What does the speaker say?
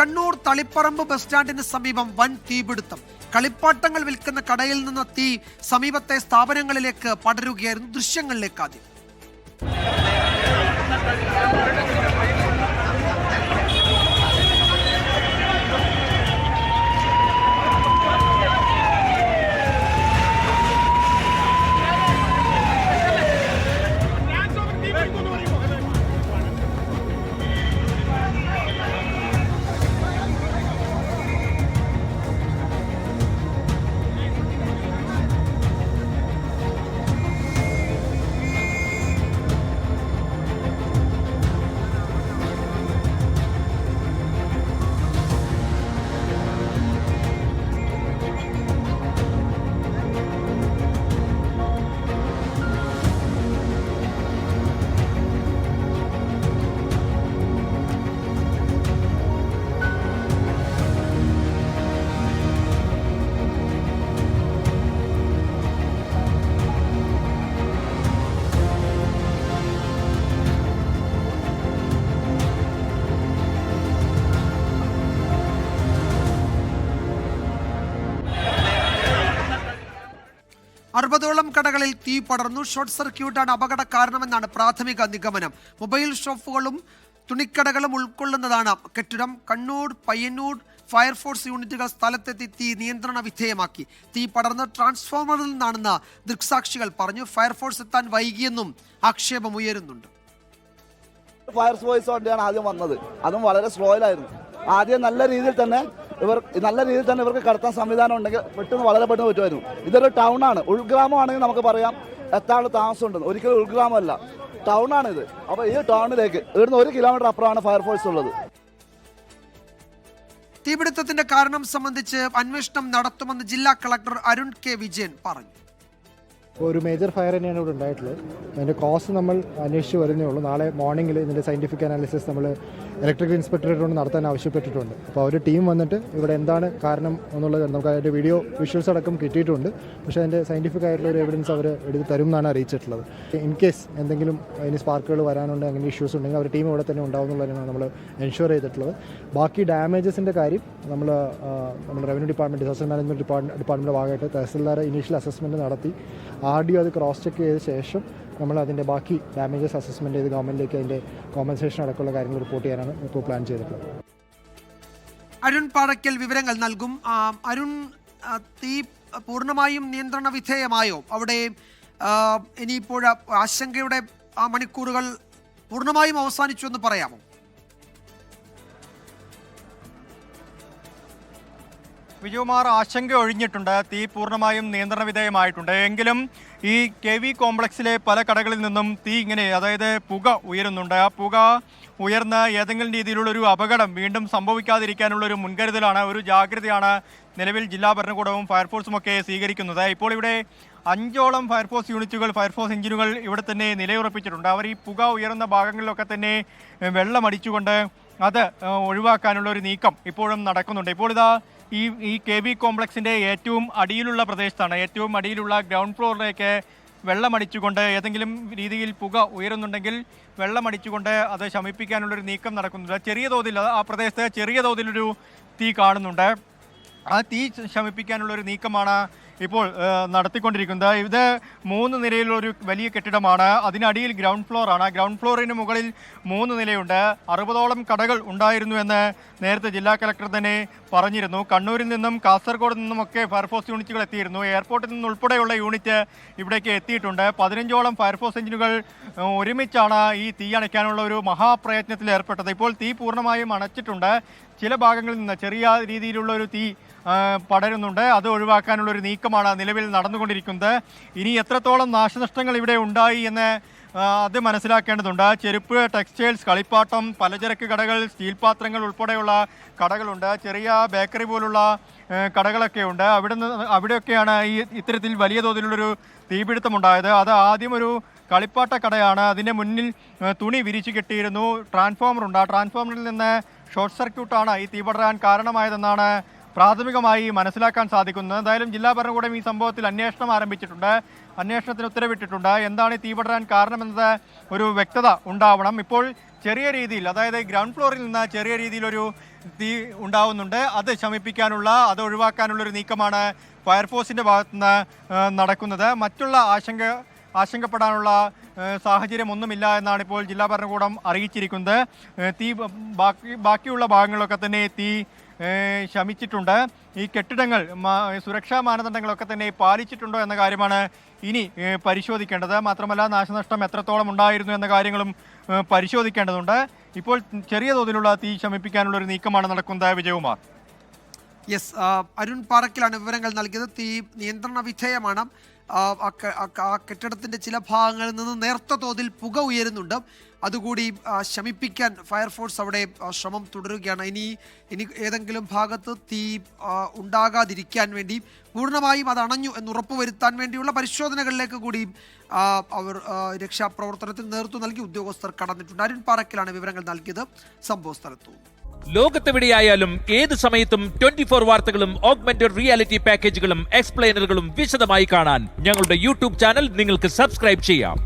Kannur Taliparamba bus സ്റ്റാൻഡിന് സമീപം വൻ തീപിടുത്തം. കളിപ്പാട്ടങ്ങൾ വിൽക്കുന്ന കടയിൽ നിന്ന് തീ സമീപത്തെ സ്ഥാപനങ്ങളിലേക്ക് പടരുകയായിരുന്നു. ദൃശ്യങ്ങളിലേക്ക് ആദ്യം. അറുപതോളം കടകളിൽ തീ പടർന്നു. ഷോർട്ട് സർക്യൂട്ടാണ് അപകട കാരണമെന്നാണ് പ്രാഥമിക നിഗമനം. മൊബൈൽ ഷോപ്പുകളും തുണിക്കടകളും ഉൾക്കൊള്ളുന്നതാണ് കെട്ടിടം. കണ്ണൂർ, പയ്യന്നൂർ ഫയർഫോഴ്സ് യൂണിറ്റുകൾ സ്ഥലത്തെത്തി തീ നിയന്ത്രണ വിധേയമാക്കി. തീ പടർന്ന് ട്രാൻസ്ഫോമറിൽ നിന്നാണെന്ന് ദൃക്സാക്ഷികൾ പറഞ്ഞു. ഫയർഫോഴ്സ് എത്താൻ വൈകിയെന്നും ആക്ഷേപമുയരുന്നുണ്ട്. ഫയർഫോഴ്സ് വണ്ടിയാണ് ആദ്യം വന്നത്, അതും വളരെ സ്ലോയിലായിരുന്നു. ആദ്യം നല്ല രീതിയിൽ തന്നെ ഇവർക്ക് കടത്താൻ സംവിധാനം ഉണ്ടെങ്കിൽ വളരെ പെട്ടെന്ന് പറ്റുമായിരുന്നു. ഇതൊരു ടൗൺ ആണ്, ഉൾഗ്രാമമാണെങ്കിൽ നമുക്ക് പറയാം എത്താനുള്ള താമസമുണ്ടെന്ന്. ഒരിക്കലും ഉൾഗ്രാമമല്ല, ടൗൺ ആണിത്. അപ്പോൾ ഈ ടൗണിലേക്ക് ഇവിടുന്ന് 1 കിലോമീറ്റർ അപ്പുറമാണ് ഫയർഫോഴ്സ് ഉള്ളത്. തീപിടുത്തത്തിന്റെ കാരണം സംബന്ധിച്ച് അന്വേഷണം നടത്തുമെന്ന് ജില്ലാ കളക്ടർ അരുൺ കെ വിജയൻ പറഞ്ഞു. ഒരു മേജർ ഫയർ തന്നെയാണ് ഇവിടെ ഉണ്ടായിട്ടുള്ളത്. അതിൻ്റെ കോസ് നമ്മൾ അന്വേഷിച്ച് വരുന്നേ ഉള്ളൂ. നാളെ മോർണിംഗിൽ ഇതിൻ്റെ സയൻറ്റിഫിക് അനാലിസിസ് നമ്മൾ ഇലക്ട്രിക്കൽ ഇൻസ്പെക്ടറേറ്റോട് നടത്താൻ ആവശ്യപ്പെട്ടിട്ടുണ്ട്. അപ്പോൾ ഒരു ടീം വന്നിട്ട് ഇവിടെ എന്താണ് കാരണം എന്നുള്ളത് നമുക്ക് അതിൻ്റെ വിഷ്വൽസ് അടക്കം കിട്ടിയിട്ടുണ്ട്. പക്ഷേ അതിൻ്റെ സയൻറ്റിഫിക് ആയിട്ടുള്ള ഒരു എവിഡൻസ് അവർ എടുത്ത് തരും എന്നാണ് അറിയിച്ചിട്ടുള്ളത്. ഇൻ കേസ് എന്തെങ്കിലും അതിന് സ്പാർക്കുകൾ വരാനുണ്ട്, അങ്ങനെ ഇഷ്യൂസ് ഉണ്ടെങ്കിൽ അവർ ടീം ഇവിടെ തന്നെ ഉണ്ടാവും എന്നുള്ളതാണ് നമ്മൾ എൻഷുർ ചെയ്തിട്ടുള്ളത്. ബാക്കി ഡാമേജസിൻ്റെ കാര്യം നമ്മുടെ റവന്യൂ ഡിപ്പാർട്ട്മെൻറ്റ്, ഡിസാസ്റ്റർ മാനേജ്മെൻറ്റ് ഡിപ്പാർട്ട്മെൻറ്റിൻ്റെ ഭാഗമായിട്ട് തഹസിൽദാർ ഇനീഷ്യൽ അസസ്മെൻറ്റ് നടത്തി RDO അത് ക്രോസ് ചെക്ക് ചെയ്ത ശേഷം നമ്മൾ അതിൻ്റെ ബാക്കി ഡാമേജസ് അസസ്മെൻറ്റ് ചെയ്ത് ഗവൺമെൻറ്റിലേക്ക് അതിൻ്റെ കോമ്പൻസേഷൻ അടക്കമുള്ള കാര്യങ്ങൾ റിപ്പോർട്ട് ചെയ്യാനാണ് ഇപ്പോൾ പ്ലാൻ ചെയ്തിട്ടുള്ളത്. അരുൺ പാറയ്ക്കൽ വിവരങ്ങൾ നൽകും. അരുൺ, തീ പൂർണ്ണമായും നിയന്ത്രണ വിധേയമായോ? അവിടെ ഇനിയിപ്പോൾ ആശങ്കയുടെ മണിക്കൂറുകൾ പൂർണ്ണമായും അവസാനിച്ചു എന്ന് പറയാമോ? വിജയകുമാർ, ആശങ്ക ഒഴിഞ്ഞിട്ടുണ്ട്. തീ പൂർണ്ണമായും നിയന്ത്രണ വിധേയമായിട്ടുണ്ട്. എങ്കിലും ഈ KV കോംപ്ലക്സിലെ പല കടകളിൽ നിന്നും തീ ഇങ്ങനെ, അതായത് പുക ഉയരുന്നുണ്ട്. ആ പുക ഉയർന്ന് ഏതെങ്കിലും രീതിയിലുള്ളൊരു അപകടം വീണ്ടും സംഭവിക്കാതിരിക്കാനുള്ളൊരു മുൻകരുതലാണ്, ഒരു ജാഗ്രതയാണ് നിലവിൽ ജില്ലാ ഭരണകൂടവും ഫയർഫോഴ്സും ഒക്കെ സ്വീകരിക്കുന്നത്. ഇപ്പോൾ ഇവിടെ 5ഓളം ഫയർഫോഴ്സ് യൂണിറ്റുകൾ, ഫയർഫോഴ്സ് എഞ്ചിനുകൾ ഇവിടെ തന്നെ നിലയുറപ്പിച്ചിട്ടുണ്ട്. അവർ ഈ പുക ഉയർന്ന ഭാഗങ്ങളിലൊക്കെ തന്നെ വെള്ളമടിച്ചുകൊണ്ട് അത് ഒഴിവാക്കാനുള്ള ഒരു നീക്കം ഇപ്പോഴും നടക്കുന്നുണ്ട്. ഇപ്പോൾ ഇതാ ഈ KV കോംപ്ലക്സിൻ്റെ ഏറ്റവും അടിയിലുള്ള പ്രദേശത്താണ്, ഏറ്റവും അടിയിലുള്ള ഗ്രൗണ്ട് ഫ്ലോറിലേക്ക് വെള്ളമടിച്ചുകൊണ്ട് ഏതെങ്കിലും രീതിയിൽ പുക ഉയരുന്നുണ്ടെങ്കിൽ വെള്ളമടിച്ചുകൊണ്ട് അത് ശമിപ്പിക്കാനുള്ളൊരു നീക്കം നടക്കുന്നുണ്ട്. ചെറിയ തോതിൽ ആ പ്രദേശത്ത് ചെറിയ തോതിലൊരു തീ കാണുന്നുണ്ട്. ആ തീ ശമിപ്പിക്കാനുള്ളൊരു നീക്കമാണ് ഇപ്പോൾ നടത്തിക്കൊണ്ടിരിക്കുന്നത്. ഇത് 3 നിലയിലൊരു വലിയ കെട്ടിടമാണ്. അതിനടിയിൽ ഗ്രൗണ്ട് ഫ്ലോറാണ്. ഗ്രൗണ്ട് ഫ്ലോറിന് മുകളിൽ 3 നിലയുണ്ട്. 60ഓളം കടകൾ ഉണ്ടായിരുന്നു എന്ന് നേരത്തെ ജില്ലാ കളക്ടർ തന്നെ പറഞ്ഞിരുന്നു. കണ്ണൂരിൽ നിന്നും കാസർഗോഡ് നിന്നുമൊക്കെ ഫയർഫോഴ്സ് യൂണിറ്റുകൾ എത്തിയിരുന്നു. എയർപോർട്ടിൽ നിന്നുൾപ്പെടെയുള്ള യൂണിറ്റ് ഇവിടേക്ക് എത്തിയിട്ടുണ്ട്. 15ഓളം ഫയർഫോഴ്സ് എഞ്ചിനുകൾ ഒരുമിച്ചാണ് ഈ തീ അണയ്ക്കാനുള്ള ഒരു മഹാപ്രയത്നത്തിൽ ഏർപ്പെട്ടത്. ഇപ്പോൾ തീ പൂർണ്ണമായും അണച്ചിട്ടുണ്ട്. ചില ഭാഗങ്ങളിൽ നിന്ന് ചെറിയ രീതിയിലുള്ള ഒരു തീ പടരുന്നുണ്ട്. അത് ഒഴിവാക്കാനുള്ളൊരു നീക്കമാണ് നിലവിൽ നടന്നുകൊണ്ടിരിക്കുന്നത്. ഇനി എത്രത്തോളം നാശനഷ്ടങ്ങൾ ഇവിടെ ഉണ്ടായി എന്ന് അത് മനസ്സിലാക്കേണ്ടതുണ്ട്. ചെരുപ്പ്, ടെക്സ്റ്റൈൽസ്, കളിപ്പാട്ടം, പലചരക്ക് കടകൾ, സ്റ്റീൽ പാത്രങ്ങൾ ഉൾപ്പെടെയുള്ള കടകളുണ്ട്. ചെറിയ ബേക്കറി പോലുള്ള കടകളൊക്കെ ഉണ്ട്. അവിടെയൊക്കെയാണ് ഇത്തരത്തിൽ വലിയ തോതിലുള്ളൊരു തീപിടുത്തമുണ്ടായത്. അത് ആദ്യം ഒരു കളിപ്പാട്ട കടയാണ്. അതിൻ്റെ മുന്നിൽ തുണി വിരിച്ചു കെട്ടിയിരുന്നു. ട്രാൻസ്ഫോമറുണ്ട്. ആ ട്രാൻസ്ഫോമറിൽ നിന്ന് ഷോർട്ട് സർക്യൂട്ടാണ് ഈ തീ പടരാൻ കാരണമായതെന്നാണ് പ്രാഥമികമായി മനസ്സിലാക്കാൻ സാധിക്കുന്നത്. എന്തായാലും ജില്ലാ ഭരണകൂടം ഈ സംഭവത്തിൽ അന്വേഷണം ആരംഭിച്ചിട്ടുണ്ട്. അന്വേഷണത്തിന് ഉത്തരവിട്ടിട്ടുണ്ട്. എന്താണ് ഈ തീ പടരാൻ കാരണമെന്നത് ഒരു വ്യക്തത ഉണ്ടാവണം. ഇപ്പോൾ ചെറിയ രീതിയിൽ, അതായത് ഗ്രൗണ്ട് ഫ്ലോറിൽ നിന്ന് ചെറിയ രീതിയിലൊരു തീ ഉണ്ടാവുന്നുണ്ട്. അത് ശമിപ്പിക്കാനുള്ള, അത് ഒഴിവാക്കാനുള്ള ഒരു നീക്കമാണ് ഫയർഫോഴ്സിൻ്റെ ഭാഗത്തുനിന്ന് നടക്കുന്നത്. മറ്റുള്ള ആശങ്കപ്പെടാനുള്ള സാഹചര്യമൊന്നുമില്ല എന്നാണ് ഇപ്പോൾ ജില്ലാ ഭരണകൂടം അറിയിച്ചിരിക്കുന്നത്. തീ ബാക്കിയുള്ള ഭാഗങ്ങളിലൊക്കെ തന്നെ തീ ശമിച്ചിട്ടുണ്ട്. ഈ കെട്ടിടങ്ങൾ സുരക്ഷാ മാനദണ്ഡങ്ങളൊക്കെ തന്നെ പാലിച്ചിട്ടുണ്ടോ എന്ന കാര്യമാണ് ഇനി പരിശോധിക്കേണ്ടത്. മാത്രമല്ല നാശനഷ്ടം എത്രത്തോളം ഉണ്ടായിരുന്നു എന്ന കാര്യങ്ങളും പരിശോധിക്കേണ്ടതുണ്ട്. ഇപ്പോൾ ചെറിയ തോതിലുള്ള തീ ശമിപ്പിക്കാനുള്ള ഒരു നീക്കമാണ് നടക്കുന്നത്. വിജയകുമാർ. യെസ്, അരുൺ പാറക്കിലാണ് വിവരങ്ങൾ നൽകിയത്. തീ നിയന്ത്രണ വിധേയമാണ്. ആ കെട്ടിടത്തിന്റെ ചില ഭാഗങ്ങളിൽ നിന്ന് നേർത്ത തോതിൽ പുക ഉയരുന്നുണ്ട്. അതുകൂടി ശമിപ്പിക്കാൻ ഫയർഫോഴ്സ് അവിടെ ശ്രമം തുടരുകയാണ്. ഇനി ഏതെങ്കിലും ഭാഗത്ത് തീ ഉണ്ടാകാതിരിക്കാൻ വേണ്ടി പൂർണ്ണമായും അത് അണഞ്ഞു എന്ന് ഉറപ്പുവരുത്താൻ വേണ്ടിയുള്ള പരിശോധനകളിലേക്ക് കൂടി അവർ രക്ഷാപ്രവർത്തനത്തിന് നേതൃത്വം നൽകി ഉദ്യോഗസ്ഥർ കടന്നിട്ടുണ്ട്. അരുൺ പാറക്കിലാണ് വിവരങ്ങൾ നൽകിയത് സംഭവ സ്ഥലത്തു. ലോകത്തെവിടെയായാലും ഏത് സമയത്തും 24 വാർത്തകളും ഓഗ്മെന്റഡ് റിയാലിറ്റി പാക്കേജുകളും എക്സ്പ്ലെയിനറുകളും വിശദമായി കാണാൻ ഞങ്ങളുടെ യൂട്യൂബ് ചാനൽ നിങ്ങൾക്ക് സബ്സ്ക്രൈബ് ചെയ്യാം.